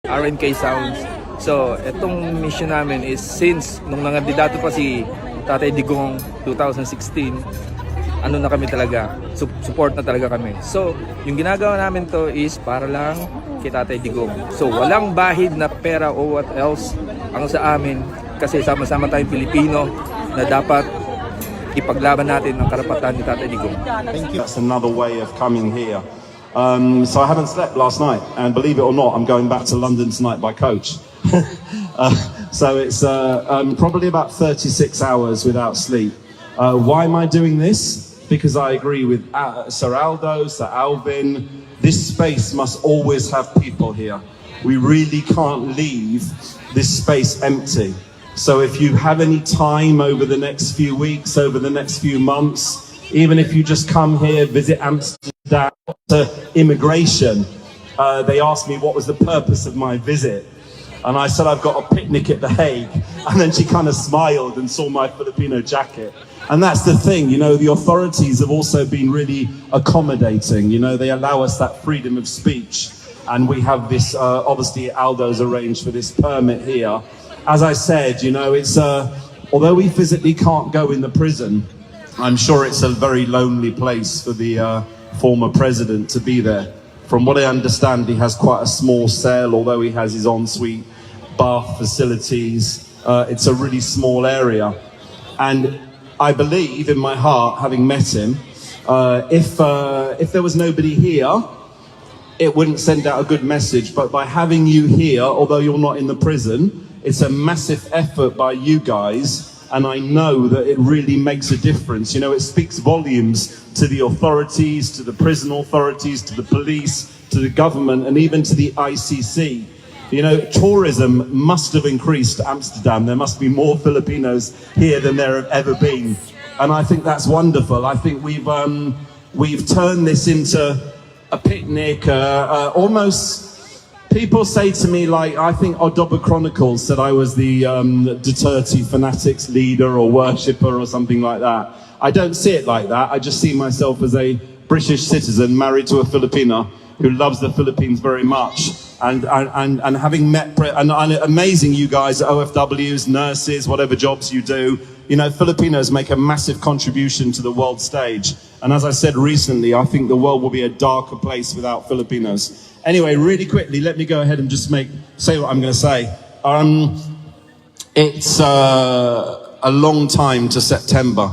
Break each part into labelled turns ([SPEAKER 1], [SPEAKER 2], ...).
[SPEAKER 1] RNK Sounds. So, itong mission namin is since nung nangandidato pa si Tatay Digong 2016, ano na kami talaga, support na talaga kami. So, yung ginagawa namin to is para lang kay Tatay Digong. So, walang bahid na pera o what else ang sa amin kasi sama-sama tayong Pilipino na dapat ipaglaban natin ang karapatan ni Tatay Digong.
[SPEAKER 2] Thank you. That's another way of coming here. So I haven't slept last night, and believe it or not, I'm going back to London tonight by coach. So it's probably about 36 hours without sleep. Why am I doing this? Because I agree with Sir Aldo, Sir Alvin. This space must always have people here. We really can't leave this space empty. So if you have any time over the next few weeks, over the next few months, even if you just come here, visit Amsterdam, to immigration, they asked me what was the purpose of my visit. And I said, I've got a picnic at The Hague. And then she kind of smiled and saw my Filipino jacket. And that's the thing, you know, the authorities have also been really accommodating. You know, they allow us that freedom of speech. And we have this, obviously Aldo's arranged for this permit here. As I said, you know, it's, although we physically can't go in the prison, I'm sure it's a very lonely place for the former president to be there. From what I understand, he has quite a small cell, although he has his ensuite bath facilities. It's a really small area. And I believe in my heart, having met him, if there was nobody here, it wouldn't send out a good message. But by having you here, although you're not in the prison, it's a massive effort by you guys. And I know that it really makes a difference. You know, it speaks volumes to the authorities, to the prison authorities, to the police, to the government, and even to the ICC. You know, tourism must have increased to Amsterdam. There must be more Filipinos here than there have ever been. And I think that's wonderful. I think we've turned this into a picnic, almost. People say to me, like, I think Odoba Chronicles said I was the Duterte fanatics leader or worshipper or something like that. I don't see it like that. I just see myself as a British citizen married to a Filipina who loves the Philippines very much. And having met, and amazing you guys at OFWs, nurses, whatever jobs you do, you know, Filipinos make a massive contribution to the world stage. And as I said recently, I think the world will be a darker place without Filipinos. Anyway, really quickly, let me go ahead and just say what I'm going to say. It's a long time to September.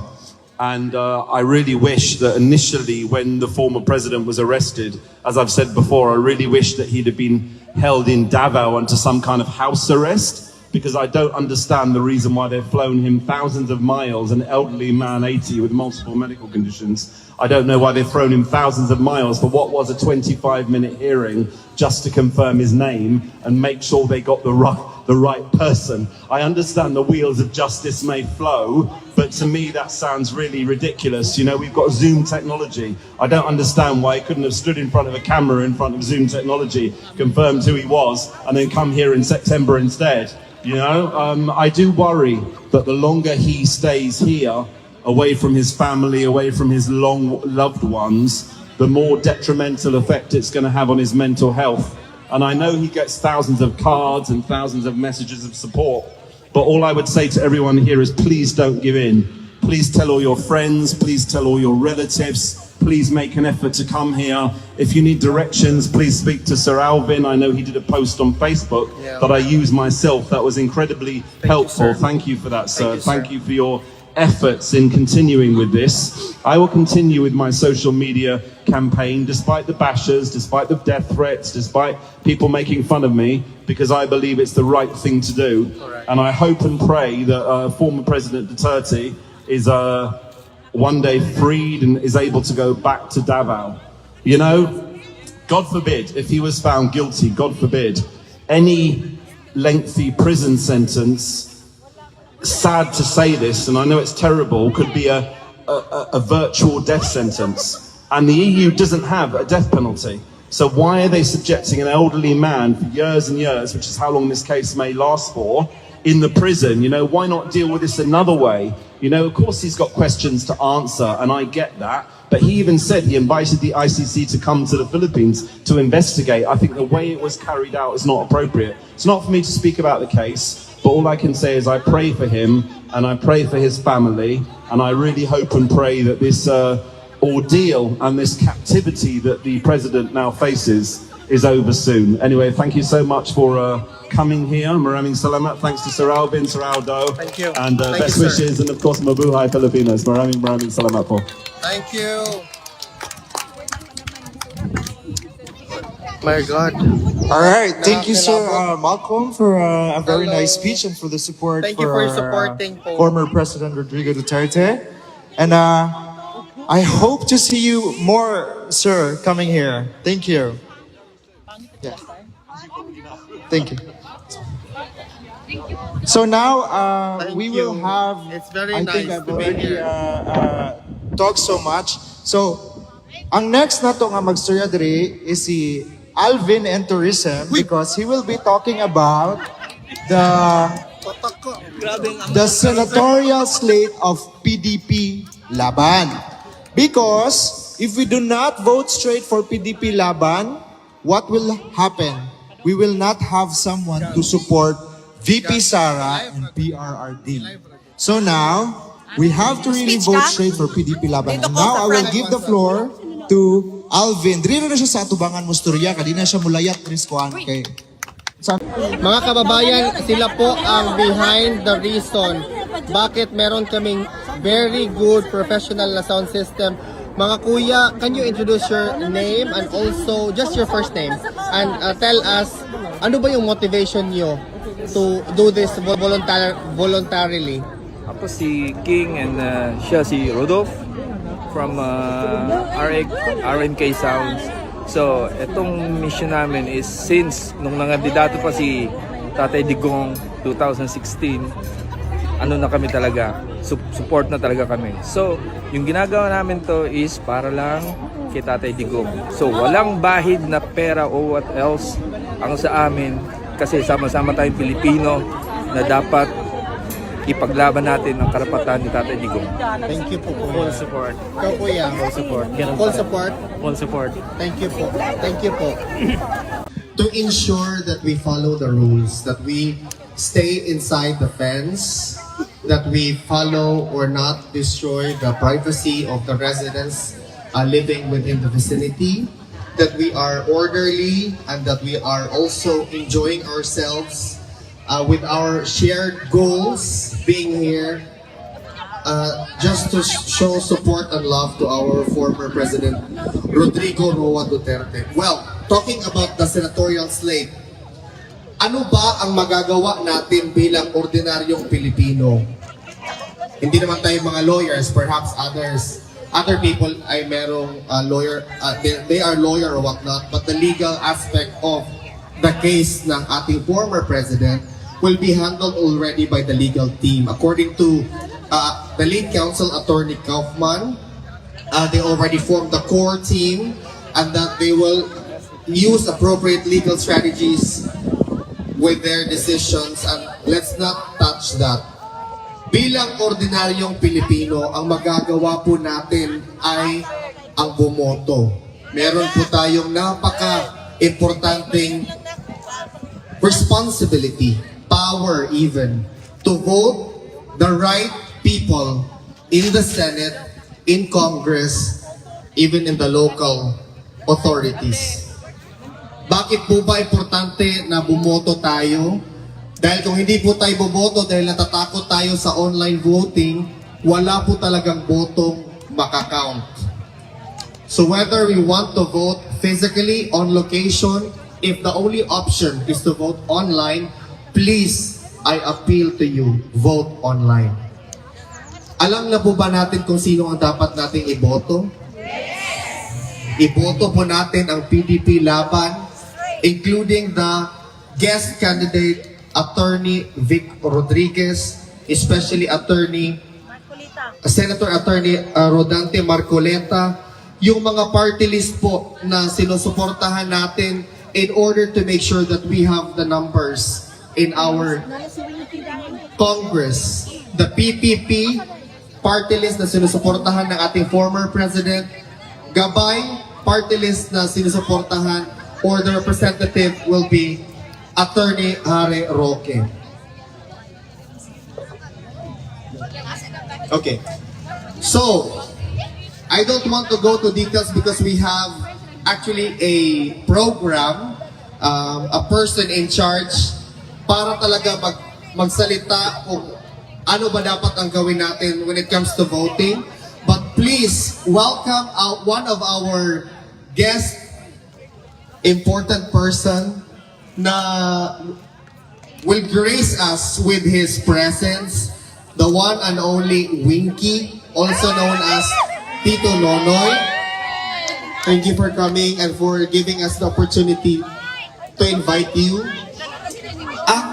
[SPEAKER 2] And I really wish that initially when the former president was arrested, as I've said before, I really wish that he'd have been held in Davao into some kind of house arrest, because I don't understand the reason why they've flown him thousands of miles, an elderly man, 80, with multiple medical conditions. I don't know why they've thrown him thousands of miles for what was a 25-minute hearing just to confirm his name and make sure they got the right person. I understand the wheels of justice may flow, but to me that sounds really ridiculous. You know, we've got Zoom technology. I don't understand why he couldn't have stood in front of a camera in front of Zoom technology, confirmed who he was, and then come here in September instead. You know, I do worry that the longer he stays here, away from his family, away from his long loved ones, the more detrimental effect it's going to have on his mental health. And I know he gets thousands of cards and thousands of messages of support, but all I would say to everyone here is please don't give in. Please tell all your friends, please tell all your relatives, please make an effort to come here. If you need directions, please speak to Sir Alvin. I know he did a post on Facebook that I used myself. That was incredibly helpful. Thank you for that, sir. Thank you for your efforts in continuing with this. I will continue with my social media campaign despite the bashers, despite the death threats, despite people making fun of me, because I believe it's the right thing to do. And I hope and pray that former President Duterte is one day freed and is able to go back to Davao. You know, God forbid, if he was found guilty, God forbid, any lengthy prison sentence, sad to say this, and I know it's terrible, could be a virtual death sentence. And the EU doesn't have a death penalty. So why are they subjecting an elderly man for years and years, which is how long this case may last for, in the prison? You know, why not deal with this another way? You know, of course he's got questions to answer, and I get that. But he even said he invited the ICC to come to the Philippines to investigate. I think the way it was carried out is not appropriate. It's not for me to speak about the case, but all I can say is I pray for him, and I pray for his family, and I really hope and pray that this ordeal and this captivity that the president now faces is over soon. Anyway, thank you so much for coming here. Maraming salamat. Thanks to Sir Alvin, Sir Aldo.
[SPEAKER 3] Thank you.
[SPEAKER 2] And
[SPEAKER 3] Thank
[SPEAKER 2] best
[SPEAKER 3] you, sir.
[SPEAKER 2] wishes, and of course, mabuhay Filipinas. Maraming salamat po.
[SPEAKER 3] Thank you. My God.
[SPEAKER 4] All right, thank you, sir,
[SPEAKER 3] Nakakilabot.
[SPEAKER 4] Malcolm, for a very
[SPEAKER 3] Hello.
[SPEAKER 4] nice speech and for the support
[SPEAKER 3] Thank you for supporting po.
[SPEAKER 4] former President Rodrigo Duterte. And I hope to see you more, sir, coming here. Thank you. Yeah. Thank you. So now
[SPEAKER 3] Thank
[SPEAKER 4] we
[SPEAKER 3] you.
[SPEAKER 4] will have.
[SPEAKER 3] It's very
[SPEAKER 4] I think
[SPEAKER 3] nice
[SPEAKER 4] I've
[SPEAKER 3] to be
[SPEAKER 4] already
[SPEAKER 3] here.
[SPEAKER 4] talked so much. So ang next na to nga magstorya diri is si Alvin and Tourism because he will be talking about the senatorial slate of PDP Laban. Because if we do not vote straight for PDP Laban, what will happen? We will not have someone to support VP Sara and PRRD. So now, we have to really
[SPEAKER 5] Speech
[SPEAKER 4] vote
[SPEAKER 5] ka?
[SPEAKER 4] straight for PDP Laban.
[SPEAKER 5] Dito
[SPEAKER 4] And
[SPEAKER 5] po
[SPEAKER 4] now
[SPEAKER 5] sa
[SPEAKER 4] I will
[SPEAKER 5] front.
[SPEAKER 4] give the floor to Alvin. Diri na siya sa atubangan mo storya. Kadina siya mulayat Chris Kuan kay
[SPEAKER 3] Mga kababayan, sila po ang behind the reason bakit meron kaming very good professional na sound system. Mga kuya, can you introduce your name and also just your first name and tell us ano ba yung motivation nyo to do this voluntarily?
[SPEAKER 1] Ako si King and siya si Rodolph from RNK Sounds. So, itong mission namin is since nung nangandidato pa si Tatay Digong 2016, ano na kami talaga, support na talaga kami. So, yung ginagawa namin to is para lang kay Tatay Digong. So, walang bahid na pera o what else ang sa amin kasi sama-sama tayong Pilipino na dapat ipaglaban natin ang karapatan ni Tatay Digong.
[SPEAKER 3] Thank you po.
[SPEAKER 1] Full support.
[SPEAKER 3] Ikaw kuya.
[SPEAKER 1] Full support. Ganun
[SPEAKER 3] Full
[SPEAKER 1] pa rin.
[SPEAKER 3] support.
[SPEAKER 1] Full support.
[SPEAKER 3] Thank you po. Thank you po.
[SPEAKER 6] To ensure that we follow the rules, that we stay inside the fence, that we follow or not destroy the privacy of the residents living within the vicinity, that we are orderly and that we are also enjoying ourselves with our shared goals being here just to show support and love to our former President Rodrigo Roa Duterte. Well, talking about the senatorial slate, ano ba ang magagawa natin bilang ordinaryong Pilipino? Hindi naman tayo mga lawyers, perhaps other people ay merong lawyer, they are lawyer or whatnot, but the legal aspect of the case ng ating former president will be handled already by the legal team. According to the lead counsel, Attorney Kaufman, they already formed the core team and that they will use appropriate legal strategies with their decisions, and let's not touch that. Bilang ordinaryong Pilipino, ang magagawa po natin ay ang bumoto. Meron po tayong napaka-importanting responsibility, power even, to vote the right people in the Senate, in Congress, even in the local authorities. Bakit po ba importante na bumoto tayo? Dahil kung hindi po tayo bumoto dahil natatakot tayo sa online voting, wala po talagang botong makakount. So whether we want to vote physically on location, if the only option is to vote online, please, I appeal to you, vote online. Alam na po ba natin kung sino ang dapat nating iboto? Iboto po natin ang PDP Laban, including the guest candidate, Attorney Vic Rodriguez, especially Senator Attorney Rodante Marcoleta, yung mga party list po na sinusuportahan natin in order to make sure that we have the numbers in our Congress. The PPP party list na sinusuportahan ng ating former President, Gabay party list na sinusuportahan, or the representative will be Attorney Harry Roque. Okay. So, I don't want to go to details because we have actually a program, a person in charge para talaga magsalita kung ano ba dapat ang gawin natin when it comes to voting. But please, welcome one of our guest, important person na will grace us with his presence, the one and only Winky, also known as Tito Nonoy. Thank you for coming and for giving us the opportunity to invite you. Ang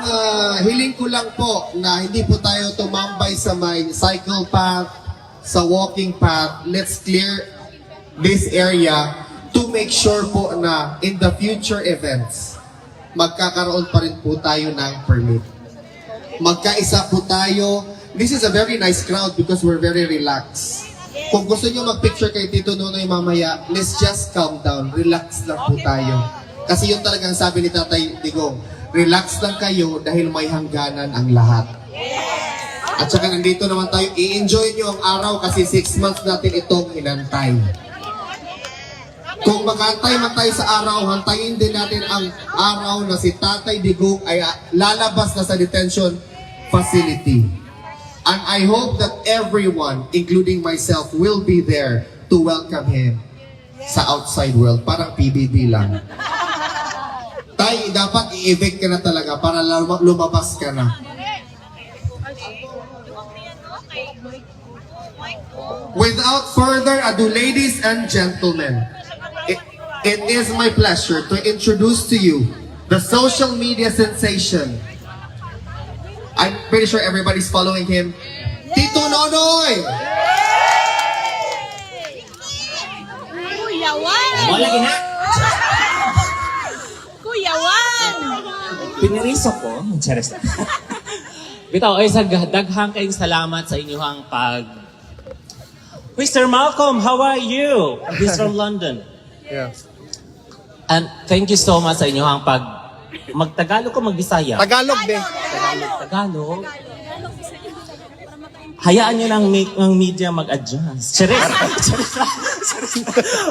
[SPEAKER 6] hiling ko lang po na hindi po tayo tumambay sa may cycle path, sa walking path. Let's clear this area to make sure po na in the future events, magkakaroon pa rin po tayo ng permit. Magkaisa po tayo. This is a very nice crowd because we're very relaxed. Kung gusto nyo mag-picture kay Tito Nonoy mamaya, let's just calm down. Relax lang po tayo. Kasi yun talagang sabi ni Tatay Digong, relax lang kayo dahil may hangganan ang lahat. At saka nandito naman tayo, i-enjoy nyo ang araw kasi 6 months natin itong inantay. Kung makantay man tayo sa araw, hantayin din natin ang araw na si Tatay Digong ay lalabas na sa detention facility. And I hope that everyone, including myself, will be there to welcome him sa outside world. Parang PBB lang. Tay, dapat i-evict ka na talaga para lumabas ka na. Without further ado, ladies and gentlemen, it is my pleasure to introduce to you the social media sensation. I'm pretty sure everybody's following him. Tito Nonoy!
[SPEAKER 5] Kuya Juan!
[SPEAKER 7] Wala gina.
[SPEAKER 5] Kuya Juan!
[SPEAKER 7] Piniriso ko. Charis. Bitaw, ay sa daghang kayong salamat sa inyong pag... Mr. Malcolm, how are you? He's from London.
[SPEAKER 3] Yeah.
[SPEAKER 7] And thank you so much sa inyong pag... Magtagalog ko, magbisaya.
[SPEAKER 3] Tagalog din.
[SPEAKER 7] Tagalog. Hayaan nyo ng media mag-adjust. Charis.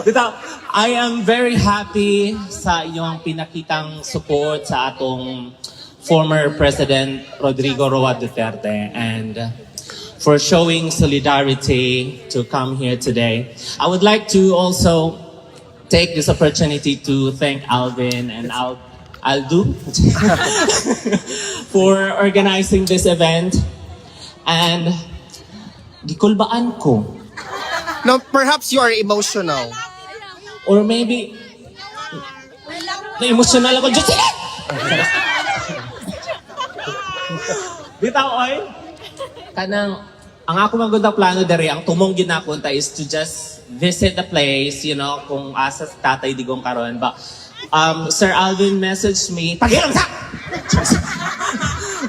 [SPEAKER 7] Bitaw, I am very happy sa inyong pinakitang support sa atong former President Rodrigo Roa Duterte and for showing solidarity to come here today. I would like to also take this opportunity to thank Alvin and Aldo for organizing this event. And gikulbaan ko.
[SPEAKER 3] Now, perhaps you are emotional.
[SPEAKER 7] Or maybe na-emotional ako. Diyos sila! Bitaw, oy. Kanang, ang ako magandang plano dere, ang tumong ginakunta is to just visit the place, you know, kung asa Tatay Digong karon. But Sir Alvin messaged me, pagilang sa!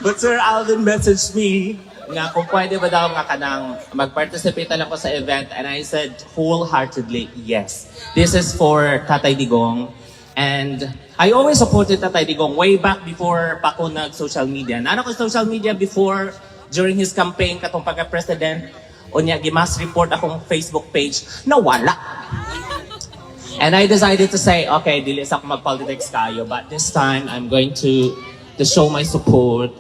[SPEAKER 7] But Sir Alvin messaged me nga kung pwede ba daw nga kanang mag-participate lang ako sa event, and I said wholeheartedly, yes. This is for Tatay Digong. And I always supported Tatay Digong way back before pa ako nag-social media. Nano ko social media before, during his campaign katong pagka-president, o niya, gimas report akong Facebook page, nawala. And I decided to say, okay, dili sa ako mag-politics kayo, but this time, I'm going to show my support.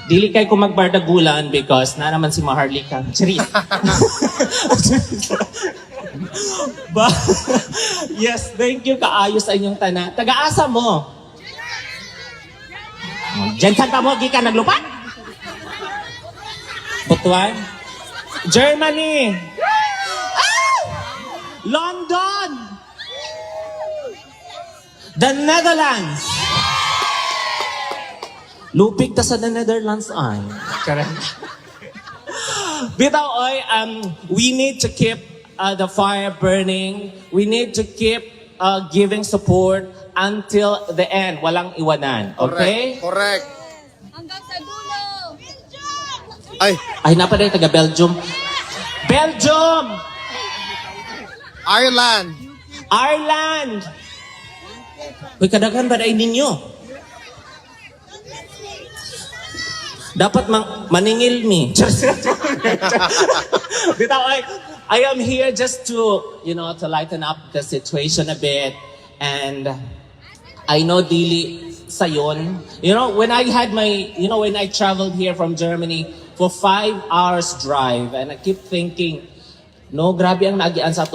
[SPEAKER 7] Dili kay ko magbardagulan because na naman si Maharlika. Charis. But, yes, thank you kaayo sa inyong tanan. Taga-asa mo? Diyan sa tamo, ka naglupa? Butuan? Germany! Ah! London! The Netherlands! Lupig ta sa the Netherlands ay. Bitaw oy, we need to keep the fire burning. We need to keep giving support until the end. Walang iwanan. Okay?
[SPEAKER 3] Correct.
[SPEAKER 5] Hanggang sa dulo.
[SPEAKER 3] Ay,
[SPEAKER 7] Ay, napaday taga Belgium. Belgium!
[SPEAKER 3] Ireland.
[SPEAKER 7] Ireland! Uy, kadaghan ba dahil ninyo? Dapat maningil mi. Bitaw, I am here just to, to lighten up the situation a bit. And I know dili sayon. When I had when I traveled here from Germany for 5 hours drive, and I keep thinking, no, grabe ang nagian sa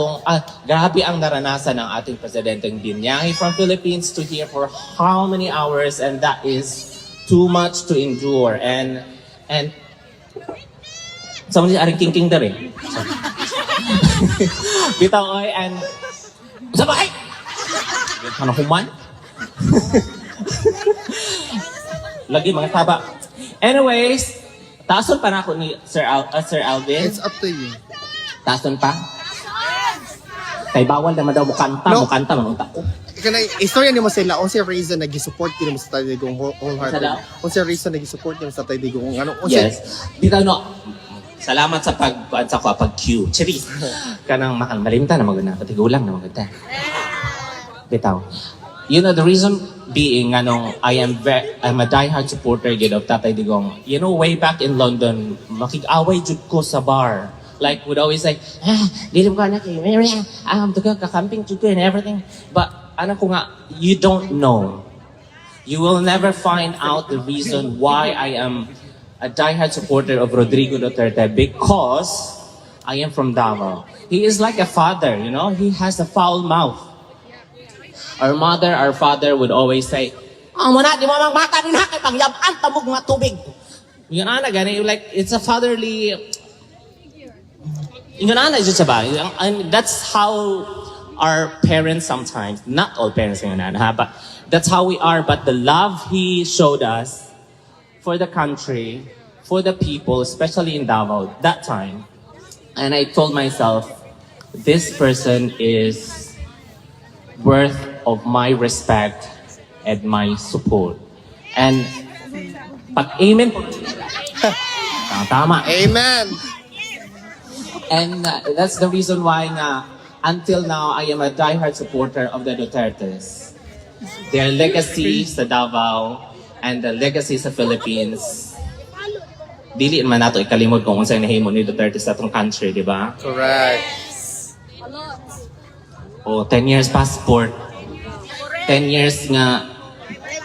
[SPEAKER 7] grabe ang naranasan ng ating presidenteng binyahe from Philippines to here for how many hours, and that is too much to endure. And sama niya aring king dari. Bitaw oy, and sabay. Ano human? Lagi mga taba. Anyways, tason pa na ako ni Sir Alvin.
[SPEAKER 3] It's up to you.
[SPEAKER 7] Tason pa? Kay bawal naman daw mukanta,
[SPEAKER 3] No.
[SPEAKER 7] mukanta, manunta ko.
[SPEAKER 3] Ika na, istorya ni mo sila, kung siya reason nag-support din mo sa Tatay Digong wholehearted.
[SPEAKER 7] Sa daw?
[SPEAKER 3] Kung siya reason nag-support din mo sa Tatay Digong, ano, kung siya,
[SPEAKER 7] Yes. Bitaw no. Salamat sa pag-cue. Chiri. Kanang malimta na maganda. Patigulang na maganda. Bitaw. The reason being, I'm a diehard supporter gid of Tatay Digong. Way back in London, makig-away jud ko sa bar. Like, would always say, dili mo ka na kayo, kakamping jud ko and everything. But, ko nga, you don't know. You will never find out the reason why I am a diehard supporter of Rodrigo Duterte, because I am from Davao. He is like a father, he has a foul mouth. Our father would always say, muna, di mo magbata rin ha, kay pangyabaan, tabog nga tubig. Gani, like, it's a fatherly, and that's how our parents sometimes, not all parents, but that's how we are. But the love he showed us for the country, for the people, especially in Davao, that time. And I told myself, this person is worth of my respect and my support. And pag-amen po. Tama.
[SPEAKER 3] Amen!
[SPEAKER 7] And that's the reason why until now, I am a diehard supporter of the Dutertes. Their legacy sa Davao and the legacy sa Philippines. Dili man nato ikalimod kung unsay nahimo ni Duterte sa atong country, di ba?
[SPEAKER 3] Correct.
[SPEAKER 7] O 10 years passport. 10 years nga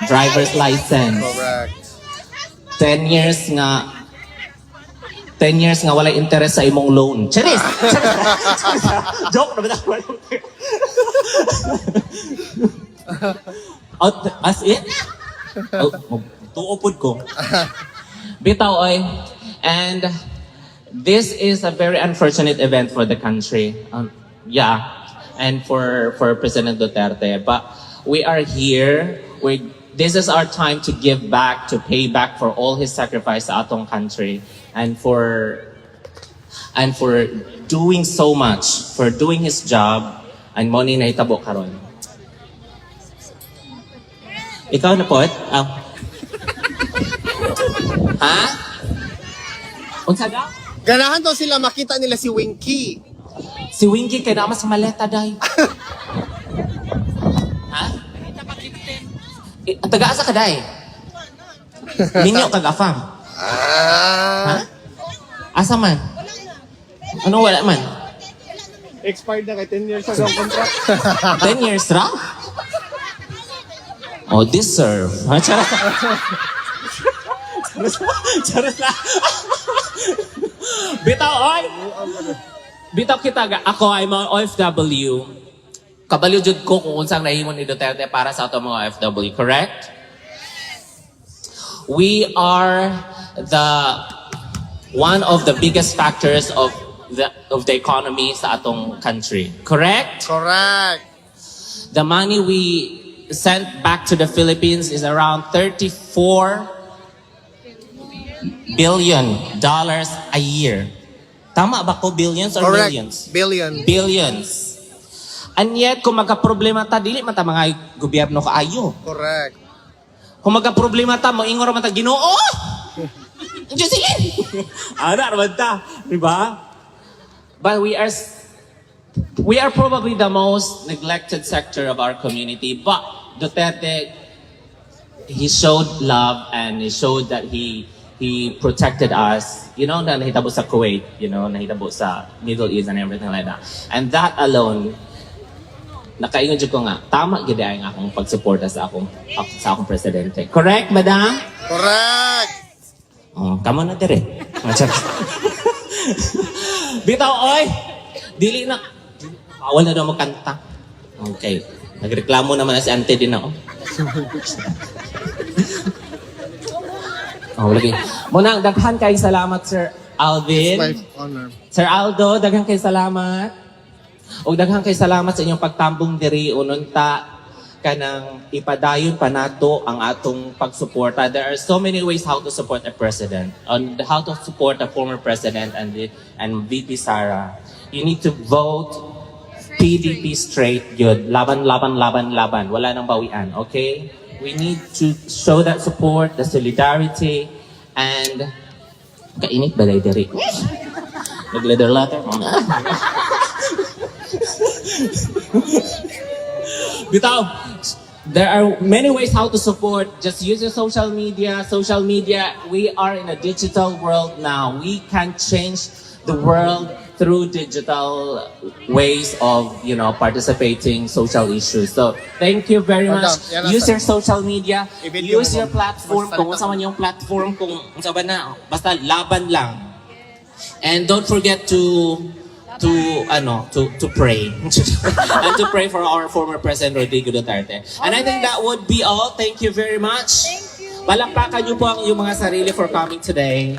[SPEAKER 7] driver's license.
[SPEAKER 3] Correct.
[SPEAKER 7] 10 years nga wala interest sa imong loan. Charis! Joke na ba ako? As in? Tuupod ko. Bitaw oy. And this is a very unfortunate event for the country. And for President Duterte. But we are here. This is our time to give back, to pay back for all his sacrifice sa atong country. And for doing so much, for doing his job, and mo ni nahitabo karon. Ikaw na po? Ha? Unsa daw?
[SPEAKER 3] Ganahan daw sila makita nila si Winky.
[SPEAKER 7] Si Winky kay naman sa maleta day. Ha? Taga-asa ka day? Minyo kag-afam. Ha? Asa man? Ano wala man?
[SPEAKER 3] Expired na kay 10 years ago ang contract.
[SPEAKER 7] 10 years ra? Oh, deserve. Ha? Charot. Charot na. Bitaw, oy! Bitaw kita, ako ay mga OFW. Kabaliw jud ko kung unsang nahimon ni Duterte para sa ato mga OFW, correct? We are one of the biggest factors of the economy sa atong country, correct?
[SPEAKER 3] Correct.
[SPEAKER 7] The money we sent back to the Philippines is around $34 billion a year. Tama ba ko? Billions or
[SPEAKER 3] Correct.
[SPEAKER 7] millions?
[SPEAKER 3] Billion.
[SPEAKER 7] Billions. And yet, kung magka-problema ta, dili man ta mga gobyerno kaayo.
[SPEAKER 3] Correct.
[SPEAKER 7] Kung magka-problema ta, moingon man ta, Ginoo! Diyan sige! Ana naman ta, di ba? But we are probably the most neglected sector of our community. But Duterte, he showed love and he showed that he protected us. You know, na nahitabo sa Kuwait, you know, nahitabo sa Middle East and everything like that. And that alone, nakaingon jud ko nga, tama gid ay nga akong pagsuporta sa akong presidente. Correct, madam?
[SPEAKER 3] Correct.
[SPEAKER 7] Oh, kamo na dire. Bitaw oy. Dili na bawal na daw magkanta. Okay. Nagreklamo naman na si Ante din ako. Oh, lagi. Muna, daghan kay salamat Sir Alvin.
[SPEAKER 3] My honor.
[SPEAKER 7] Sir Aldo, daghan kay salamat. O daghan kay salamat sa inyong pagtambong diri ununta kanang ipadayon pa nato ang atong pagsuporta. There are so many ways how to support a president, on how to support a former president and VP Sara. You need to vote PDP straight yun. Laban. Wala nang bawian, okay? We need to show that support, the solidarity, and kainit balay diri. Nag-leather letter. Bitaw, there are many ways how to support. Just use your social media. Social media, we are in a digital world now. We can change the world through digital ways of, you know, participating social issues. So, thank you very much. Use your social media. Use your platform. Kung saan man yung platform, kung saan ba na, basta laban lang. And don't forget to pray. And to pray for our former President Rodrigo Duterte. And I think that would be all. Thank you very much.
[SPEAKER 5] Thank you.
[SPEAKER 7] Palakpakan niyo po ang iyong mga sarili for coming today.